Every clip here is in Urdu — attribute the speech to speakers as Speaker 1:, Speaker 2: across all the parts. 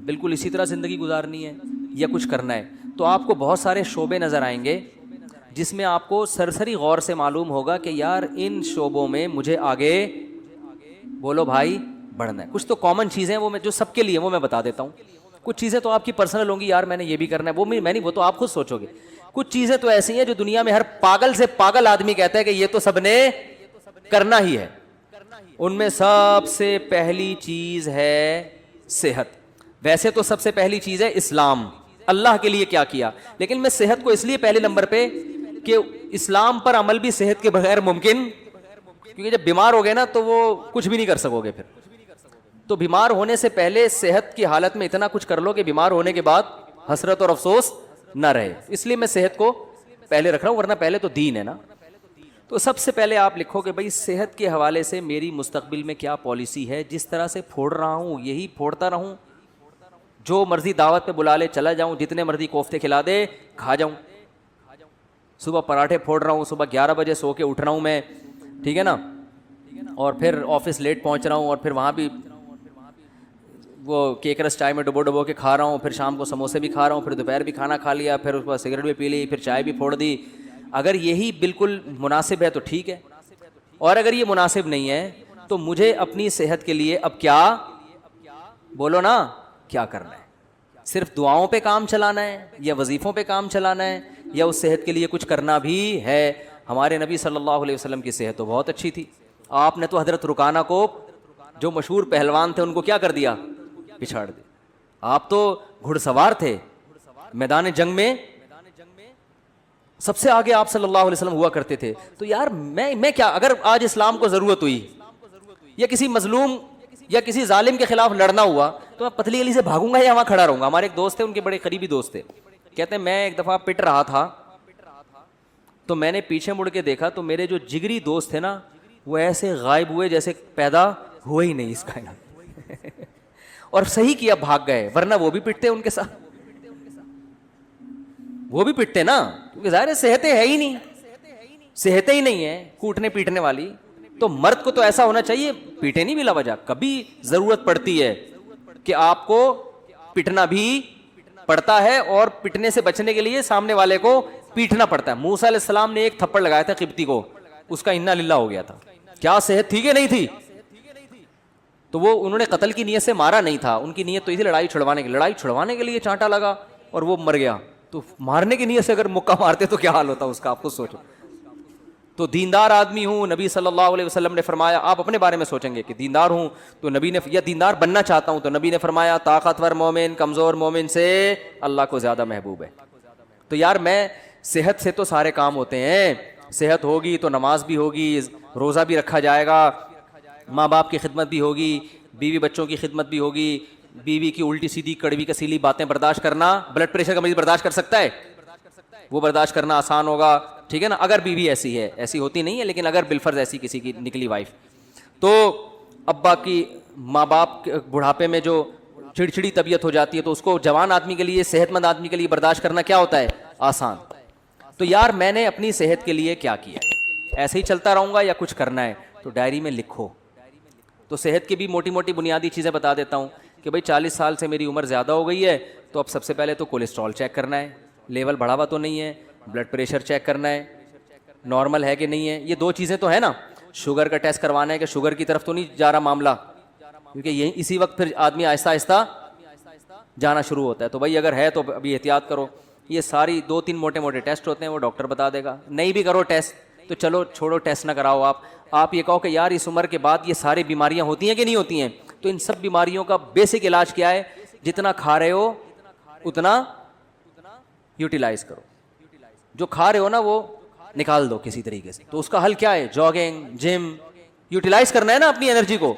Speaker 1: بالکل اسی طرح زندگی گزارنی ہے یا کچھ کرنا ہے، تو آپ کو بہت سارے شعبے نظر آئیں گے جس میں آپ کو سرسری غور سے معلوم ہوگا کہ یار ان شعبوں میں مجھے آگے بولو بھائی بڑھنا ہے. کچھ تو کامن چیزیں ہیں وہ میں جو سب کے لیے وہ میں بتا دیتا ہوں. کچھ چیزیں تو آپ کی پرسنل ہوں گی، یار میں نے یہ بھی کرنا ہے، وہ میں نہیں، وہ تو آپ خود سوچو گے. کچھ چیزیں تو ایسی ہیں جو دنیا میں ہر پاگل سے پاگل آدمی کہتا ہے کہ یہ تو سب نے کرنا ہی ہے. ان میں سب سے پہلی چیز ہے صحت. ویسے تو سب سے پہلی چیز ہے اسلام، اللہ کے لیے کیا کیا، لیکن میں صحت کو اس لیے پہلے نمبر پہ کہ اسلام پر عمل بھی صحت کے بغیر ممکن، کیونکہ جب بیمار ہو گئے نا تو وہ کچھ بھی نہیں کر سکو گے پھر. تو بیمار ہونے سے پہلے صحت کی حالت میں اتنا کچھ کر لو کہ بیمار ہونے کے بعد حسرت اور افسوس نہ رہے. اس لیے میں صحت کو پہلے رکھ رہا ہوں، ورنہ پہلے تو دین ہے نا. تو سب سے پہلے آپ لکھو کہ بھائی صحت کے حوالے سے میری مستقبل میں کیا پالیسی ہے. جس طرح سے پھوڑ رہا ہوں یہی پھوڑتا رہوں، جو مرضی دعوت پہ بلا لے چلا جاؤں، جتنے مرضی کوفتے کھلا دے کھا جاؤں. صبح پراٹھے پھوڑ رہا ہوں، صبح 11 بجے سو کے اٹھ رہا ہوں میں، ٹھیک ہے نا، اور پھر آفس لیٹ پہنچ رہا ہوں، اور پھر وہاں بھی وہ کیک رس چائے میں ڈبو کے کھا رہا ہوں، پھر شام کو سموسے بھی کھا رہا ہوں، پھر دوپہر بھی کھانا کھا لیا، پھر اس کے بعد سگریٹ بھی پی لی، پھر چائے بھی پھوڑ دی. اگر یہی بالکل مناسب ہے تو ٹھیک ہے، اور اگر یہ مناسب نہیں ہے تو مجھے اپنی صحت کے لیے اب کیا بولو نا کیا کرنا ہے. صرف دعاؤں پہ کام چلانا ہے یا وظیفوں پہ کام چلانا ہے یا اس صحت کے لیے کچھ کرنا بھی ہے. ہمارے نبی صلی اللہ علیہ وسلم کی صحت تو بہت اچھی تھی. آپ نے تو حضرت رکانہ کو جو مشہور پہلوان تھے ان کو کیا کر دیا، پچھاڑ دیا. آپ تو گھڑ سوار تھے، میدان جنگ میں سب سے آگے آپ صلی اللہ علیہ وسلم ہوا کرتے تھے. تو یار میں کیا، اگر آج اسلام کو ضرورت ہوئی یا کسی مظلوم یا کسی ظالم کے خلاف لڑنا ہوا تو میں پتلی گلی سے بھاگوں گا یا وہاں کھڑا رہوں گا. ہمارے ایک دوست تھے، ان کے بڑے قریبی دوست تھے، کہتے ہیں میں ایک دفعہ پٹ رہا تھا تو میں نے پیچھے مڑ کے دیکھا تو میرے جو جگری دوست تھے نا وہ ایسے غائب ہوئے جیسے پیدا ہوا ہی نہیں اس کائنات. اور صحیح کیا، بھاگ گئے، ورنہ وہ بھی پٹتے ان کے ساتھ، وہ بھی پٹتے نا، کیونکہ ظاہر ہے صحتیں ہے ہی نہیں، صحتیں ہی نہیں ہے کوٹنے پیٹنے والی. تو مرد کو تو ایسا ہونا چاہیے پیٹے نہیں بلا وجہ. کبھی ضرورت پڑتی ہے کہ آپ کو پٹنا بھی پڑتا ہے اور پٹنے سے بچنے کے لیے سامنے والے کو پیٹنا پڑتا ہے. موسیٰ علیہ السلام نے ایک تھپڑ لگایا تھا قبطی کو، اس کا انا للہ ہو گیا تھا. کیا صحت تھی کہ نہیں تھی؟ تو وہ انہوں نے قتل کی نیت سے مارا نہیں تھا، ان کی نیت تو تھی لڑائی چھڑوانے کے لیے چانٹا لگا اور وہ مر گیا. تو مارنے کی نیت سے اگر مکہ مارتے تو کیا حال ہوتا اس کا، آپ خود سوچو. تو دیندار آدمی ہوں، نبی صلی اللہ علیہ وسلم نے فرمایا، آپ اپنے بارے میں سوچیں گے کہ دیندار ہوں تو نبی نے، یا دیندار بننا چاہتا ہوں تو نبی نے فرمایا طاقتور مومن کمزور مومن سے اللہ کو زیادہ محبوب ہے. تو یار میں صحت سے تو سارے کام ہوتے ہیں، صحت ہوگی تو نماز بھی ہوگی، روزہ بھی رکھا جائے گا، ماں باپ کی خدمت بھی ہوگی، بیوی بچوں کی خدمت بھی ہوگی. بیوی کی الٹی سیدھی کڑوی کسیلی باتیں برداشت کرنا، بلڈ پریشر کا مریض برداشت کر سکتا ہے، وہ برداشت کرنا آسان ہوگا، ٹھیک ہے نا، اگر بیوی ایسی ہے، ایسی ہوتی نہیں ہے لیکن اگر بالفرض ایسی کسی کی نکلی وائف. تو ابا کی، ماں باپ بڑھاپے میں جو چڑچڑی طبیعت ہو جاتی ہے تو اس کو جوان آدمی کے لیے، صحت مند آدمی کے لیے برداشت کرنا کیا ہوتا ہے، آسان. تو یار میں نے اپنی صحت کے لیے کیا کیا، ایسے ہی چلتا رہوں گا یا کچھ کرنا ہے، تو ڈائری میں لکھو. تو صحت کی بھی موٹی موٹی بنیادی چیزیں بتا دیتا ہوں کہ بھائی 40 سال سے میری عمر زیادہ ہو گئی ہے تو اب سب سے پہلے تو کولیسٹرول چیک کرنا ہے، لیول بڑھا ہوا تو نہیں ہے، بلڈ پریشر چیک کرنا ہے نارمل ہے کہ نہیں ہے. یہ دو چیزیں تو ہے نا. شوگر کا ٹیسٹ کروانا ہے کہ شوگر کی طرف تو نہیں جا رہا معاملہ، کیونکہ یہ اسی وقت پھر آدمی آہستہ آہستہ جانا شروع ہوتا ہے. تو بھائی اگر ہے تو ابھی احتیاط کرو. یہ ساری 2-3 موٹے موٹے ٹیسٹ ہوتے ہیں، وہ ڈاکٹر بتا دے گا. نہیں بھی کرو ٹیسٹ تو چلو چھوڑو، ٹیسٹ نہ کراؤ. آپ یہ کہو کہ یار اس عمر کے بعد یہ ساری بیماریاں ہوتی ہیں کہ نہیں ہوتی ہیں، تو ان سب بیماریوں کا بیسک علاج کیا ہے، جتنا کھا رہے ہو اتنا یوٹیلائز کرو. جو کھا رہے ہو نا وہ نکال دو کسی طریقے سے. تو اس کا حل کیا ہے، جاگنگ، جم، یوٹیلائز کرنا ہے نا، اپنی انرجی کو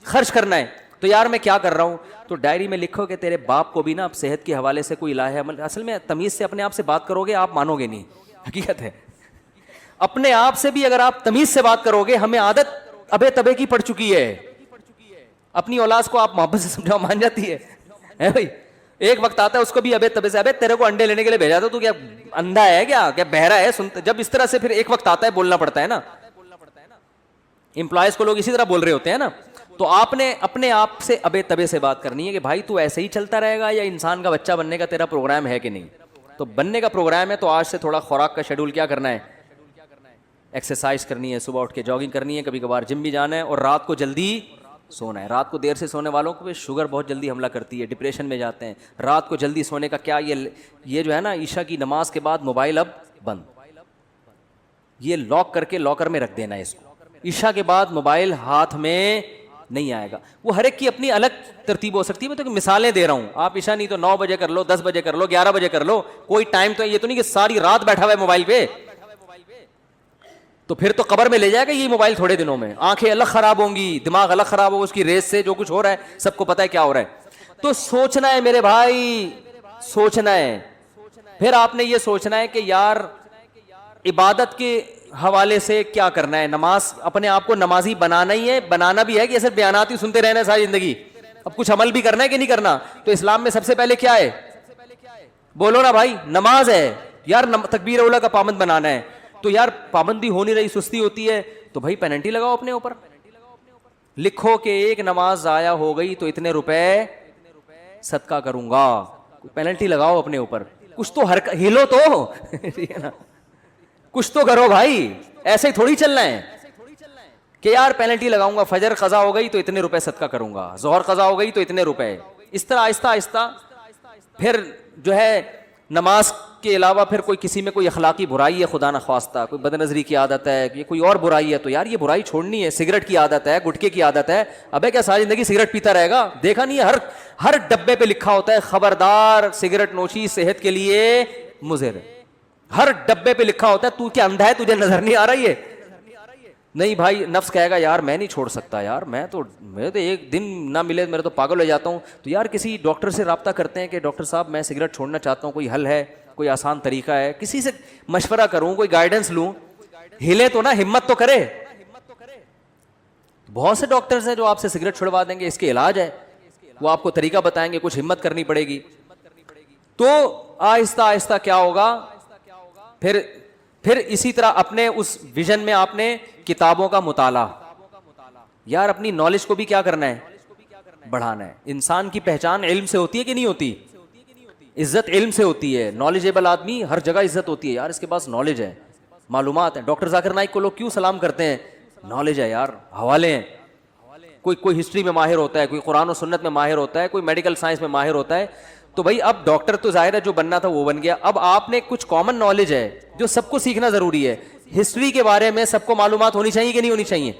Speaker 1: خرچ کرنا ہے. تو یار میں کیا کر رہا ہوں، تو ڈائری میں لکھو کہ تیرے باپ کو بھی نا اب صحت کے حوالے سے کوئی الہ عمل. اصل میں تمیز سے اپنے آپ سے بات کرو گے آپ مانو گے نہیں، حقیقت ہے. اپنے آپ سے بھی اگر آپ تمیز سے بات کرو گے، ہمیں عادت ابے تبے کی پڑ چکی ہے. اپنی اولاد کو آپ محبت سے سمجھاؤ مان جاتی ہے بھائی. ایک وقت آتا ہے اس کو بھی ابے تبے سے، ابے تیرے کو انڈے لینے کے لیے بھیجا تھا، تو کیا اندھا ہے کیا بہرا ہے؟ جب اس طرح سے پھر ایک وقت آتا ہے بولنا پڑتا ہے نا. امپلائز کو لوگ اسی طرح بول رہے ہوتے ہیں نا. تو آپ نے اپنے آپ سے ابے تبے سے بات کرنی ہے کہ بھائی تو ایسے ہی چلتا رہے گا یا انسان کا بچہ بننے کا تیرا پروگرام ہے کہ نہیں. تو بننے کا پروگرام ہے تو آج سے تھوڑا خوراک کا شیڈول کیا کرنا ہے, ایکسرسائز کرنی ہے, صبح اٹھ کے جاگنگ کرنی ہے, کبھی کبھار جم بھی جانا ہے, اور رات کو جلدی سونا ہے. رات کو دیر سے سونے والوں کو شوگر بہت جلدی حملہ کرتی ہے, ڈپریشن میں جاتے ہیں. رات کو جلدی سونے کا کیا, یہ جو ہے نا عشاء کی نماز کے بعد موبائل اب بند, یہ لاک کر کے لاکر میں رکھ دینا ہے اس کو. عشاء کے بعد موبائل ہاتھ میں نہیں آئے گا. وہ ہر ایک کی اپنی الگ ترتیب ہو سکتی ہے, میں تو مثالیں دے رہا ہوں. آپ عشاء نہیں تو 9 بجے کر لو, 10 بجے کر لو, 11 بجے کر لو, کوئی ٹائم تو یہ تو نہیں کہ ساری رات بیٹھا ہوا ہے موبائل پہ, تو پھر تو قبر میں لے جائے گا یہ موبائل تھوڑے دنوں میں. آنکھیں الگ خراب ہوں گی, دماغ الگ خراب ہوگا, اس کی ریس سے جو کچھ ہو رہا ہے سب کو پتا ہے کیا ہو رہا ہے. تو سوچنا ہے میرے بھائی, سوچنا ہے. پھر آپ نے یہ سوچنا ہے کہ یار عبادت کے حوالے سے کیا کرنا ہے. نماز, اپنے آپ کو نمازی بنانا ہی ہے, بنانا بھی ہے کہ صرف بیانات ہی سنتے رہنا ہے ساری زندگی. اب کچھ عمل بھی کرنا ہے کہ نہیں کرنا. تو اسلام میں سب سے پہلے کیا ہے, بولو نا بھائی, نماز ہے. یار تکبیر اولا کا پابند بنانا ہے, تو یار پابندی ہو نہیں رہی, سستی ہوتی ہے, تو بھائی پینلٹی لگاؤ اپنے اوپر. لکھو کہ ایک نماز ضائع ہو گئی تو اتنے روپے صدقہ کروں گا. پینلٹی لگاؤ اپنے اوپر. کچھ تو ہلو تو ٹھیک ہے نا, کچھ تو کرو بھائی. ایسے ہی تھوڑی چلنا ہے کہ یار پینلٹی لگاؤں گا, فجر قضا ہو گئی تو اتنے روپے صدقہ کروں گا, ظہر قضا ہو گئی تو اتنے روپے. اس طرح آہستہ آہستہ پھر جو ہے نماز کے علاوہ پھر کوئی کسی میں کوئی اخلاقی برائی ہے خدا نخواستہ, کوئی بد نظری کی عادت ہے, یہ کوئی اور برائی ہے, تو یار یہ برائی چھوڑنی ہے. سگریٹ کی عادت ہے, گٹکے کی عادت ہے, ابے کیا ساری زندگی سگریٹ پیتا رہے گا؟ دیکھا نہیں ہے ہر ڈبے پہ لکھا ہوتا ہے خبردار سگریٹ نوشی صحت کے لیے مضر ہے. ہر ڈبے پہ لکھا ہوتا ہے. تو کیا اندھا ہے, تجھے نظر نہیں آ رہی ہے؟ نہیں بھائی, نفس کہے گا یار میں نہیں چھوڑ سکتا, یار میں تو ایک دن نہ ملے میرے تو پاگل ہو جاتا ہوں. تو یار کسی ڈاکٹر سے رابطہ کرتے ہیں کہ ڈاکٹر صاحب میں سگریٹ چھوڑنا چاہتا ہوں, کوئی حل ہے, کوئی آسان طریقہ ہے, کسی سے مشورہ کروں, کوئی گائیڈنس لوں. ہلے تو نا, ہمت تو کرے. بہت سے ڈاکٹرز ہیں جو آپ سے سگریٹ چھڑوا دیں گے, اس کے علاج ہے, وہ آپ کو طریقہ بتائیں گے, کچھ ہمت کرنی پڑے گی. تو آہستہ آہستہ کیا ہوگا, پھر اسی طرح اپنے اس ویژن میں آپ نے کتابوں کا مطالعہ, یار اپنی نالج کو بھی کیا کرنا ہے, بڑھانا ہے. انسان کی پہچان علم سے ہوتی ہے کہ نہیں ہوتی؟ عزت علم سے ہوتی ہے. نالجیبل آدمی ہر جگہ عزت ہوتی ہے, یار اس کے پاس نالج ہے, معلومات ہیں. ڈاکٹر ذاکر نائک کو لوگ کیوں سلام کرتے ہیں؟ نالج ہے یار, حوالے ہیں. کوئی ہسٹری میں ماہر ہوتا ہے, کوئی قرآن و سنت میں ماہر ہوتا ہے, کوئی میڈیکل سائنس میں ماہر ہوتا ہے. تو بھائی اب ڈاکٹر تو ظاہر ہے جو بننا تھا وہ بن گیا. اب آپ نے کچھ کامن نالج ہے جو سب کو سیکھنا ضروری ہے. ہسٹری کے بارے میں سب کو معلومات ہونی چاہیے کہ نہیں ہونی چاہیے؟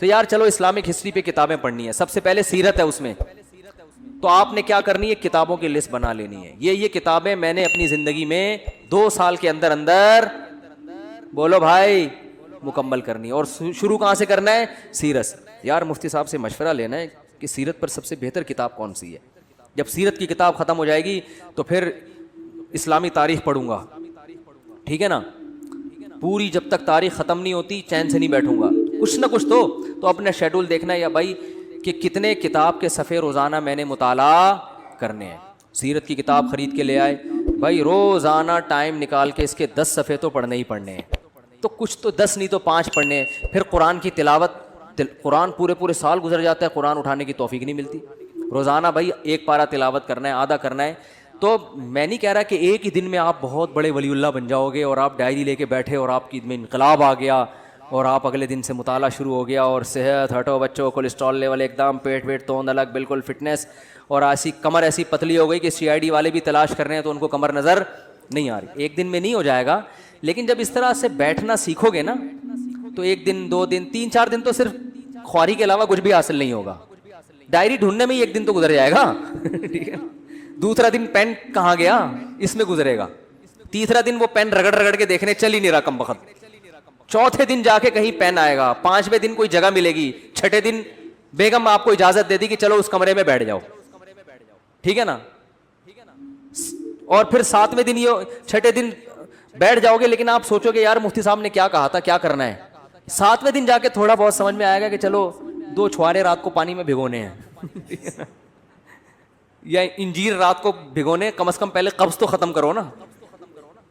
Speaker 1: تو یار چلو اسلامک ہسٹری پہ کتابیں پڑھنی ہے. سب سے پہلے سیرت ہے اس میں, تو آپ نے کیا کرنی ہے, کتابوں کی لسٹ بنا لینی ہے. یہ کتابیں میں نے اپنی زندگی میں 2 سال کے اندر بولو بھائی مکمل کرنی ہے. اور شروع کہاں سے کرنا ہے؟ سیرت سے. یار مفتی صاحب سے مشورہ لینا ہے کہ سیرت پر سب سے بہتر کتاب کون سی ہے. جب سیرت کی کتاب ختم ہو جائے گی تو پھر اسلامی تاریخ پڑھوں گا, ٹھیک ہے نا. پوری جب تک تاریخ ختم نہیں ہوتی چین سے نہیں بیٹھوں گا, کچھ نہ کچھ تو اپنا شیڈول دیکھنا ہے یا بھائی کہ کتنے کتاب کے صفحے روزانہ میں نے مطالعہ کرنے ہیں. سیرت کی کتاب خرید کے لے آئے, بھائی روزانہ ٹائم نکال کے اس کے 10 صفحے تو پڑھنے ہی پڑھنے ہیں. تو کچھ تو 10 نہیں تو 5 پڑھنے ہیں. پھر قرآن کی تلاوت, قرآن پورے سال گزر جاتا ہے, قرآن اٹھانے کی توفیق نہیں ملتی. روزانہ بھائی 1 پارہ تلاوت کرنا ہے, آدھا کرنا ہے. تو میں نہیں کہہ رہا کہ ایک ہی دن میں آپ بہت بڑے ولی اللہ بن جاؤ گے اور آپ ڈائری لے کے بیٹھے اور آپ کی میں انقلاب آ گیا اور آپ اگلے دن سے مطالعہ شروع ہو گیا اور صحت ہٹو بچوں, کولیسٹرول لیول ایک دم, پیٹ ویٹ توند الگ, بالکل فٹنس, اور ایسی کمر ایسی پتلی ہو گئی کہ CID والے بھی تلاش کر رہے ہیں تو ان کو کمر نظر نہیں آ رہی. ایک دن میں نہیں ہو جائے گا, لیکن جب اس طرح سے بیٹھنا سیکھو گے نا تو 1 دن 2 دن 3-4 دن تو صرف خواری کے علاوہ کچھ بھی حاصل نہیں ہوگا. ڈائری ڈھونڈنے میں ہی 1 دن تو گزر جائے گا, ٹھیک ہے. دوسرا دن پین کہاں گیا اس میں گزرے گا. تیسرا دن وہ پین رگڑ کے دیکھنے چل ہی نہیں رہا کم بخت. چوتھے دن جا کے کہیں پین آئے گا. 5ویں دن کوئی جگہ ملے گی. 6ٹھے دن بیگم آپ کو اجازت دے دی کہ چلو اس کمرے میں بیٹھ جاؤ, ٹھیک ہے نا. اور پھر 7ویں دن 6ٹھے دن بیٹھ جاؤ گے, لیکن آپ سوچو گے یار مفتی صاحب نے کیا کہا تھا, کیا کرنا ہے. 7ویں دن جا کے تھوڑا بہت سمجھ میں آئے گا کہ چلو 2 چھوارے رات کو پانی میں بھگونے ہیں یا انجیر رات کو بھگونے, کم از کم پہلے قبض تو ختم کرو نا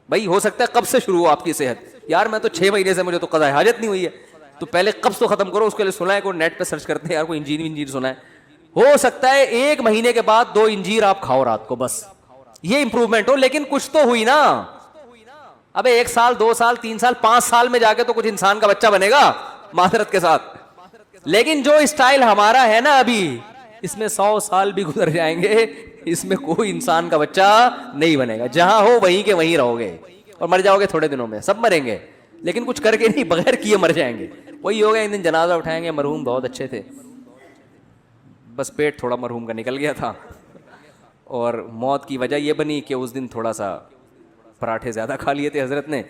Speaker 1: بھائی. ہو سکتا ہے قبض سے شروع ہو آپ کی صحت, یار میں تو 6 مہینے سے مجھے تو قضاء حاجت نہیں ہوئی ہے, تو پہلے قبض تو ختم کرو, اس کے لیے سنا ہے, کوئی نیٹ پہ سرچ کرتے ہیں یار, کوئی انجیر سنا ہے, ہو سکتا ہے 1 مہینے کے بعد 2 انجیر آپ کھاؤ رات کو, بس یہ امپروومنٹ ہو, لیکن کچھ تو ہوئی نا. ابے 1 سال 2 سال 3 سال 5 سال میں جا کے تو کچھ انسان کا بچہ بنے گا معذرت کے ساتھ. لیکن جو اسٹائل ہمارا ہے نا ابھی, اس میں 100 سال بھی گزر جائیں گے, اس میں کوئی انسان کا بچہ نہیں بنے گا. جہاں ہو وہیں کے وہیں رہو گے اور مر جاؤ گے تھوڑے دنوں میں. سب مریں گے لیکن کچھ کر کے نہیں, بغیر کیے مر جائیں گے. وہی ہوگا ایک دن جنازہ اٹھائیں گے, مرحوم بہت اچھے تھے, بس پیٹ تھوڑا مرحوم کا نکل گیا تھا, اور موت کی وجہ یہ بنی کہ اس دن تھوڑا سا پراٹھے زیادہ کھا لیے تھے حضرت نے,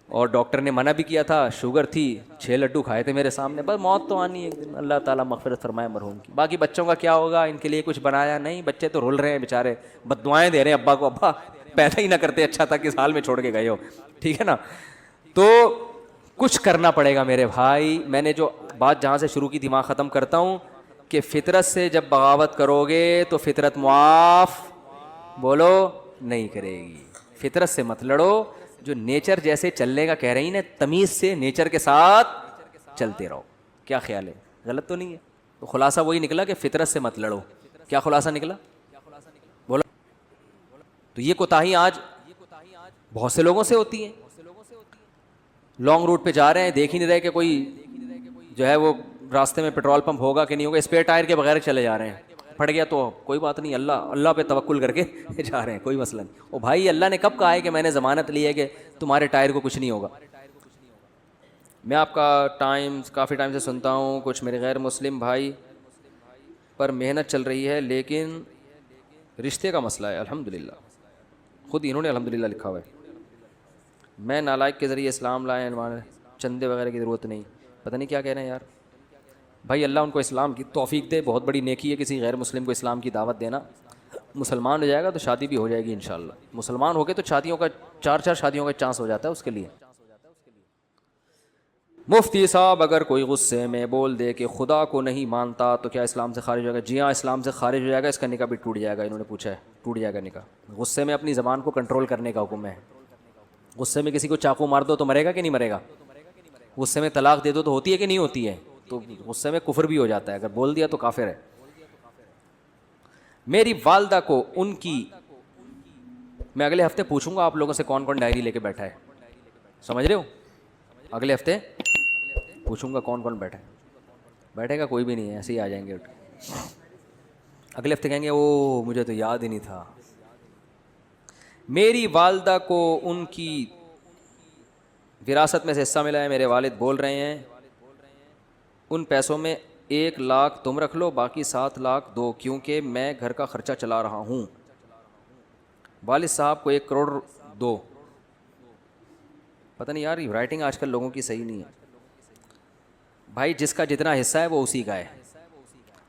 Speaker 1: اور ڈاکٹر نے منع بھی کیا تھا, شوگر تھی, 6 لڈو کھائے تھے میرے سامنے. بس موت تو آنی ہے ایک دن, اللہ تعالیٰ مغفرت فرمائے مرحوم کی. باقی بچوں کا کیا ہوگا, ان کے لیے کچھ بنایا نہیں, بچے تو رول رہے ہیں بیچارے, بد دعائیں دے رہے ہیں ابا کو, ابا پیدا ہی نہ کرتے, اچھا تھا کس حال میں چھوڑ کے گئے ہو, ٹھیک ہے نا. تو کچھ کرنا پڑے گا میرے بھائی. میں نے جو بات جہاں سے شروع کی تھی وہاں ختم کرتا ہوں کہ فطرت سے جب بغاوت کرو گے تو فطرت معاف بولو نہیں کرے گی. فطرت سے مت لڑو, جو نیچر جیسے چلنے کا کہہ رہی نا, تمیز سے نیچر کے ساتھ چلتے رہو. کیا خیال ہے, غلط تو نہیں ہے؟ تو خلاصہ وہی نکلا کہ فطرت سے مت لڑو. کیا خلاصہ نکلا بولو. تو یہ کوتاہی آج بہت سے لوگوں سے ہوتی ہیں. لانگ روٹ پہ جا رہے ہیں, دیکھ ہی نہیں رہے کہ کوئی جو ہے وہ راستے میں پیٹرول پمپ ہوگا کہ نہیں ہوگا, اسپیئر ٹائر کے بغیر چلے جا رہے ہیں. پھٹ گیا تو کوئی بات نہیں, اللہ پہ توکل کر کے جا رہے ہیں, کوئی مسئلہ نہیں. او بھائی, اللہ نے کب کہا ہے کہ میں نے ضمانت لی ہے کہ تمہارے ٹائر کو کچھ نہیں ہوگا. میں آپ کا کافی ٹائم سے سنتا ہوں, کچھ میرے غیر مسلم بھائی پر محنت چل رہی ہے, لیکن رشتے کا مسئلہ ہے. الحمدللہ, خود انہوں نے الحمدللہ لکھا ہوا ہے. میں نالائق کے ذریعے اسلام لائے, چندے وغیرہ کی ضرورت نہیں. پتہ نہیں کیا کہہ رہے ہیں یار. بھائی اللہ ان کو اسلام کی توفیق دے, بہت بڑی نیکی ہے کسی غیر مسلم کو اسلام کی دعوت دینا. مسلمان ہو جائے گا تو شادی بھی ہو جائے گی انشاءاللہ. مسلمان ہو گئے تو شادیوں کا 4 شادیوں کا چانس ہو جاتا ہے اس کے لیے. مفتی صاحب, اگر کوئی غصے میں بول دے کہ خدا کو نہیں مانتا تو کیا اسلام سے خارج ہو جائے گا؟ جی ہاں, اسلام سے خارج ہو جائے گا, اس کا نکاح بھی ٹوٹ جائے گا. انہوں نے پوچھا ہے, ٹوٹ جائے گا نکاح. غصے میں اپنی زبان کو کنٹرول کرنے کا حکم ہے. غصے میں کسی کو چاقو مار دو تو مرے گا کہ نہیں مرے گا؟ غصے میں طلاق دے دو تو ہوتی ہے کہ نہیں ہوتی ہے؟ تو غصے میں کفر بھی ہو جاتا ہے, اگر بول دیا تو کافر ہے. میری والدہ کو ان کی, میں اگلے ہفتے پوچھوں گا آپ لوگوں سے کون کون ڈائری لے کے بیٹھا ہے, سمجھ رہے ہو؟ اگلے ہفتے پوچھوں گا کون کون بیٹھا ہے. بیٹھے گا کوئی بھی نہیں ہے, ایسے ہی آ جائیں گے. اگلے ہفتے کہیں گے او مجھے تو یاد ہی نہیں تھا. میری والدہ کو ان کی وراثت میں سے حصہ ملا ہے, میرے والد بول رہے ہیں ان پیسوں میں 1 لاکھ تم رکھ لو, باقی 7 لاکھ دو, کیونکہ میں گھر کا خرچہ چلا رہا ہوں. والد صاحب کو 1 کروڑ دو. پتہ نہیں یار, رائٹنگ آج کل لوگوں کی صحیح نہیں ہے. بھائی جس کا جتنا حصہ ہے وہ اسی کا ہے.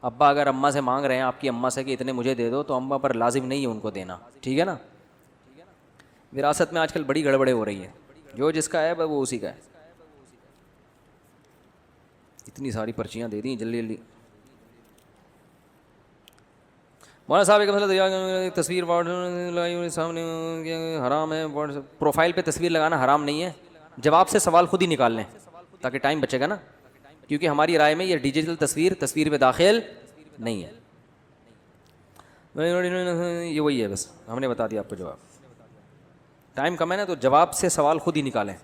Speaker 1: ابا اگر اماں سے مانگ رہے ہیں, آپ کی اماں سے کہ اتنے مجھے دے دو, تو اماں پر لازم نہیں ہے ان کو دینا, ٹھیک ہے نا. وراثت میں آج کل بڑی گڑبڑیں ہو رہی ہیں, جو جس کا ہے وہ اسی کا ہے. اتنی ساری پرچیاں دے دیں جلدی جلدی. مولانا صاحب ایک مسئلہ, تصویر سامنے حرام ہے, پروفائل پہ تصویر لگانا حرام نہیں ہے. جواب سے سوال خود ہی نکال لیں تاکہ ٹائم بچے گا نا, کیونکہ ہماری رائے میں یہ ڈیجیٹل تصویر پہ داخل نہیں ہے. یہ وہی ہے, بس ہم نے بتا دیا آپ کو جواب. ٹائم کم ہے نا, تو جواب سے سوال خود ہی نکالیں.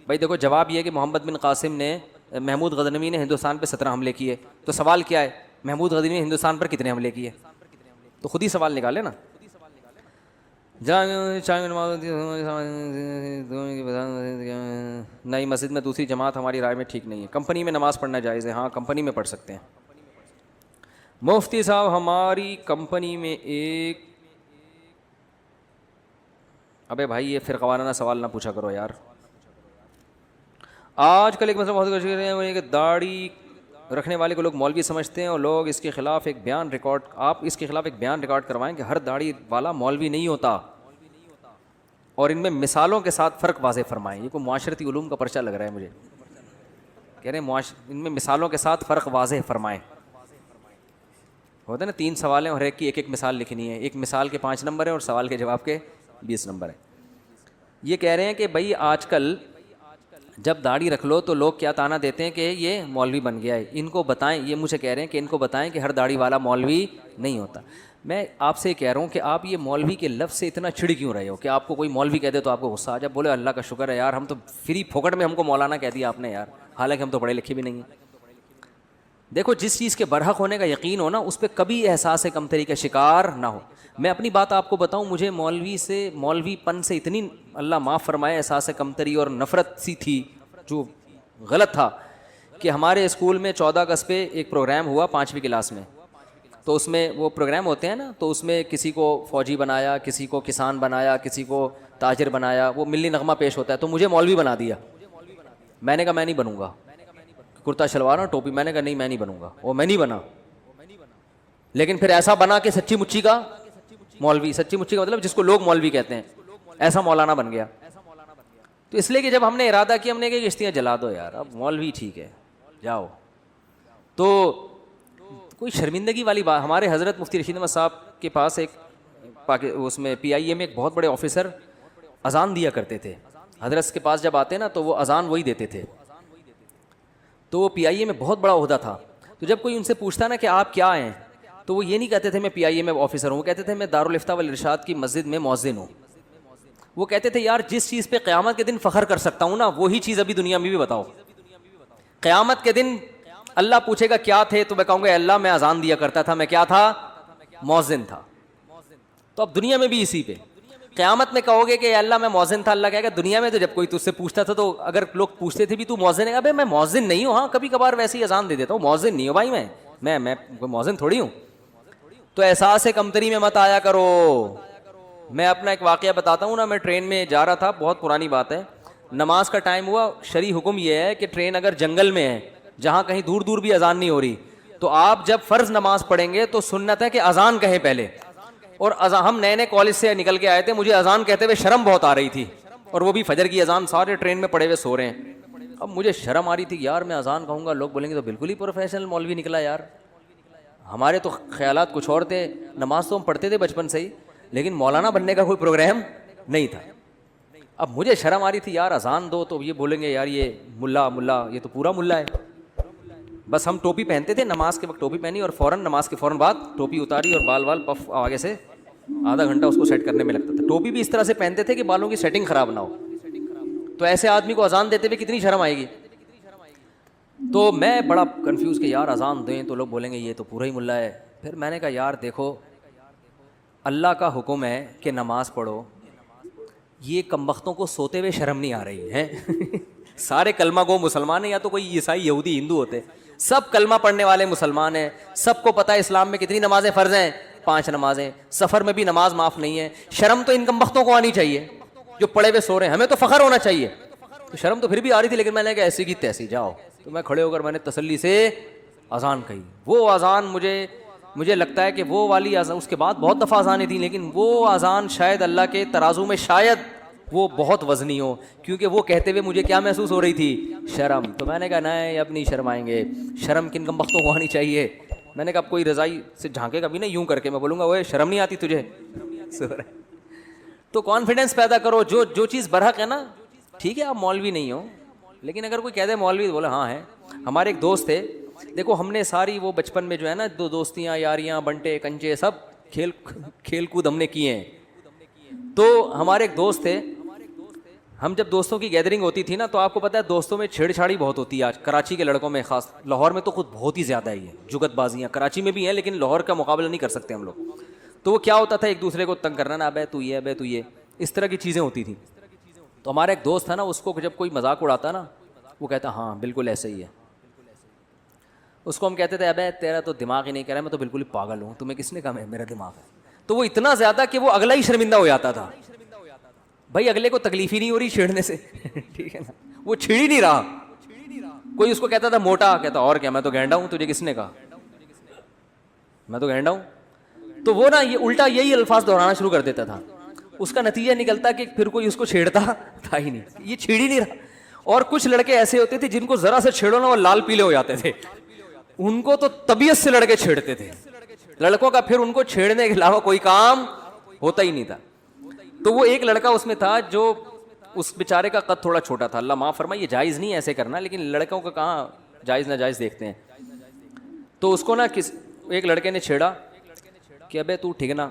Speaker 1: بھائی دیکھو, جواب یہ ہے کہ محمد بن قاسم نے, محمود غزنوی نے ہندوستان پہ 17 حملے کیے. تو سوال کیا ہے, محمود غزنوی نے ہندوستان پر کتنے حملے کیے؟ تو خود ہی سوال نکالے نا. نئی مسجد میں دوسری جماعت ہماری رائے میں ٹھیک نہیں ہے. کمپنی میں نماز پڑھنا جائز ہے, ہاں کمپنی میں پڑھ سکتے ہیں. مفتی صاحب ہماری کمپنی میں ایک, ابے بھائی یہ فرقہ وارانہ سوال نہ پوچھا کرو یار. آج کل ایک مسئلہ بہت کچھ ہے, وہ یہ کہ داڑھی رکھنے والے کو لوگ مولوی سمجھتے ہیں, اور لوگ اس کے خلاف ایک بیان ریکارڈ, آپ اس کے خلاف ایک بیان ریکارڈ کروائیں کہ ہر داڑھی والا مولوی نہیں ہوتا, اور ان میں مثالوں کے ساتھ فرق واضح فرمائیں. یہ کوئی معاشرتی علوم کا پرچہ لگ رہا ہے مجھے. کہہ رہے ہیں ان میں مثالوں کے ساتھ فرق واضح فرمائیں. ہوتا ہے نا 3 سوال ہیں اور ایک کی ایک مثال لکھنی ہے, ایک مثال کے 5 نمبر ہیں اور سوال کے جواب کے 20 نمبر ہیں. یہ کہہ رہے ہیں کہ بھائی آج کل جب داڑھی رکھ لو تو لوگ کیا تانا دیتے ہیں کہ یہ مولوی بن گیا ہے. ان کو بتائیں, یہ مجھے کہہ رہے ہیں کہ ان کو بتائیں کہ ہر داڑھی والا مولوی نہیں ہوتا. میں آپ سے کہہ رہا ہوں کہ آپ یہ مولوی کے لفظ سے اتنا چڑ کیوں رہے ہو کہ آپ کو کوئی مولوی کہہ دے تو آپ کو غصہ آ جائے, بولے اللہ کا شکر ہے یار, ہم تو فری پھوکٹ میں ہم کو مولانا کہہ دیا آپ نے یار, حالانکہ ہم تو پڑھے لکھے بھی نہیں ہیں. دیکھو جس چیز کے برحق ہونے کا یقین ہو نا, اس پہ کبھی احساس کمتری کا شکار نہ ہو. میں اپنی بات آپ کو بتاؤں, مجھے مولوی پن سے اتنی اللہ معاف فرمائے احساس کمتری اور نفرت سی تھی جو غلط تھا, کہ ہمارے اسکول میں 14 اگست پہ ایک پروگرام ہوا 5ویں کلاس میں. تو اس میں وہ پروگرام ہوتے ہیں نا, تو اس میں کسی کو فوجی بنایا, کسی کو کسان بنایا, کسی کو تاجر بنایا, وہ ملی نغمہ پیش ہوتا ہے. تو مجھے مولوی بنا دیا. میں نے کہا میں نہیں بنوں گا, کرتا شلوار اور ٹوپی. میں نے کہا نہیں میں نہیں بنوں گا, وہ میں نہیں بنا. لیکن پھر ایسا بنا کہ سچی مچی کا مولوی, سچی مچی کا مطلب جس کو لوگ مولوی کہتے ہیں, ایسا مولانا بن گیا. تو اس لیے کہ جب ہم نے ارادہ کیا, ہم نے کہ کشتیاں جلا دو یار, اب مولوی ٹھیک ہے جاؤ, تو کوئی شرمندگی والی بات. ہمارے حضرت مفتی رشید احمد صاحب کے پاس ایک اس میں PIA میں ایک بہت بڑے آفیسر اذان دیا کرتے تھے. حضرت کے پاس جب آتے نا تو وہ اذان وہی دیتے تھے. تو وہ PIA میں بہت بڑا عہدہ تھا. تو جب کوئی ان سے پوچھتا نا کہ آپ کیا ہیں, تو وہ یہ نہیں کہتے تھے میں PIA میں آفیسر ہوں, وہ کہتے تھے میں دارالافتاء والارشاد کی مسجد میں مؤذن ہوں. وہ کہتے تھے یار جس چیز پہ قیامت کے دن فخر کر سکتا ہوں نا, وہی چیز ابھی دنیا میں بھی بتاؤ. قیامت کے دن اللہ پوچھے گا کیا تھے, تو میں کہوں گا اللہ میں اذان دیا کرتا تھا, میں کیا تھا, مؤذن تھا. تو اب دنیا میں بھی اسی پہ. قیامت میں کہو گے کہ اللہ میں مؤذن تھا, اللہ کہے گا دنیا میں تو جب کوئی تجھ سے پوچھتا تھا تو اگر لوگ پوچھتے تھے بھی تو مؤذن ہے, ابے میں مؤذن نہیں ہوں, ہاں کبھی کبھار ویسے ہی اذان دے دیتا ہوں, مؤذن نہیں ہوں بھائی, میں کوئی مؤذن تھوڑی ہوں. تو احساس کمتری میں مت آیا کرو. میں اپنا ایک واقعہ بتاتا ہوں نا, میں ٹرین میں جا رہا تھا, بہت پرانی بات ہے, نماز کا ٹائم ہوا. شرعی حکم یہ ہے کہ ٹرین اگر جنگل میں ہے جہاں کہیں دور دور بھی اذان نہیں ہو رہی, تو آپ جب فرض نماز پڑھیں گے تو سنت ہے کہ اذان کہیں پہلے. اور ہم نئے نئے کالج سے نکل کے آئے تھے, مجھے اذان کہتے ہوئے شرم بہت آ رہی تھی, اور وہ بھی فجر کی اذان, سارے ٹرین میں پڑے ہوئے سو رہے ہیں. اب مجھے شرم آ رہی تھی یار, میں اذان کہوں گا لوگ بولیں گے تو بالکل ہی پروفیشنل مولوی نکلا یار. ہمارے تو خیالات کچھ اور تھے. نماز تو ہم پڑھتے تھے بچپن سے ہی, لیکن مولانا بننے کا کوئی پروگرام نہیں تھا. اب مجھے شرم آ رہی تھی یار, اذان دو تو یہ بولیں گے یار یہ ملا یہ تو پورا ملا ہے. بس ہم ٹوپی پہنتے تھے, نماز کے وقت ٹوپی پہنی اور فوراً نماز کے فوراً بعد ٹوپی اتاری اور بال پف آگے سے آدھا گھنٹہ اس کو سیٹ کرنے میں لگتا تھا. ٹوپی بھی اس طرح سے پہنتے تھے کہ بالوں کی سیٹنگ خراب نہ ہو. تو ایسے آدمی کو اذان دیتے ہوئے کتنی شرم آئے گی. تو میں بڑا کنفیوز کہ یار اذان دیں تو لوگ بولیں گے یہ تو پورا ہی ملا ہے. پھر میں نے کہا یار دیکھو, اللہ کا حکم ہے کہ نماز پڑھو, یہ کمبختوں کو سوتے ہوئے شرم نہیں آ رہی ہے. سارے کلمہ گو مسلمان ہیں, یا تو کوئی عیسائی یہودی ہندو ہوتے, سب کلمہ پڑھنے والے مسلمان ہیں. سب کو پتہ ہے اسلام میں کتنی نمازیں فرض ہیں, 5 نمازیں. سفر میں بھی نماز معاف نہیں ہے. شرم تو ان کمبختوں کو آنی چاہیے جو پڑے ہوئے سو رہے ہیں, ہمیں تو فخر ہونا چاہیے. تو شرم تو پھر بھی آ رہی تھی, لیکن میں نے کہا ایسی کی تیسی جاؤ. تو میں کھڑے ہو کر میں نے تسلی سے اذان کہی. وہ اذان مجھے لگتا ہے کہ وہ والی اذان, اس کے بعد بہت دفعہ اذانیں تھیں, لیکن وہ اذان شاید اللہ کے ترازو میں شاید وہ بہت وزنی ہو, کیونکہ وہ کہتے ہوئے مجھے کیا محسوس ہو رہی تھی, شرم. تو میں نے کہا نہیں اب نہیں شرمائیں گے, شرم کن کمبختوں کو آنی چاہیے. میں نے کہا اب کوئی رضائی سے جھانکے گا بھی نہیں یوں کر کے, میں بولوں گا وہ شرم نہیں آتی تجھے. تو کانفیڈنس پیدا کرو, جو چیز برحق ہے نا, ٹھیک ہے آپ مولوی نہیں ہو, لیکن اگر کوئی کہہ دے مولوی تو بولے ہاں ہے. ہمارے ایک دوست تھے, دیکھو ہم نے ساری وہ بچپن میں جو ہے نا دوستیاں یاریاں بنٹے کنچے سب کھیل کود ہم نے کیے ہیں. تو ہمارے ایک دوست تھے, ہم جب دوستوں کی گیدرنگ ہوتی تھی نا, تو آپ کو پتہ ہے دوستوں میں چھیڑ چھاڑی بہت ہوتی ہے. آج کراچی کے لڑکوں میں خاص, لاہور میں تو خود بہت ہی زیادہ ہی ہے جگت بازیاں, کراچی میں بھی ہیں لیکن لاہور کا مقابلہ نہیں کر سکتے ہم لوگ. تو وہ کیا ہوتا تھا, ایک دوسرے کو تنگ کرنا, نا ابے تو یہ اس طرح کی چیزیں ہوتی تھیں. تو ہمارا ایک دوست تھا نا, اس کو جب کوئی مذاق اڑاتا نا, وہ کہتا ہاں بالکل ایسے ہی ہے. اس کو ہم کہتے تھے ابے تیرا تو دماغ ہی نہیں کہہ رہا, میں تو بالکل ہی پاگل ہوں, تمہیں کس نے کہا میرا دماغ ہے. تو وہ اتنا زیادہ کہ وہ اگلا ہی شرمندہ ہو جاتا تھا. بھائی اگلے کو تکلیف ہی نہیں ہو رہی چھیڑنے سے, ٹھیک ہے نا, وہ چھیڑ ہی نہیں رہا. کوئی اس کو کہتا تھا موٹا, کہتا اور کیا, میں تو گینڈا ہوں, تجھے کس نے کہا میں تو گینڈا ہوں. تو وہ نا یہ الٹا یہی الفاظ دہرانا شروع کر دیتا تھا. اس کا نتیجہ نکلتا کہ پھر کوئی اس کو چھیڑتا تھا ہی نہیں, یہ چھیڑ ہی نہیں رہا. اور کچھ لڑکے ایسے ہوتے تھے جن کو ذرا سے چھیڑو نا وہ لال پیلے ہو جاتے تھے, ان کو تو طبیعت سے لڑکے چھیڑتے تھے. لڑکوں کا پھر ان کو چھیڑنے کے علاوہ کوئی کام ہوتا ہی نہیں تھا. تو وہ ایک لڑکا اس میں تھا جو اس بیچارے کا قد تھوڑا چھوٹا تھا, اللہ معاف فرمائے, یہ جائز نہیں ایسے کرنا, لیکن لڑکوں کا کہاں جائز ناجائز دیکھتے ہیں. تو اس کو نا ایک لڑکے نے چھیڑا کہ ابے تو ٹھیک نا,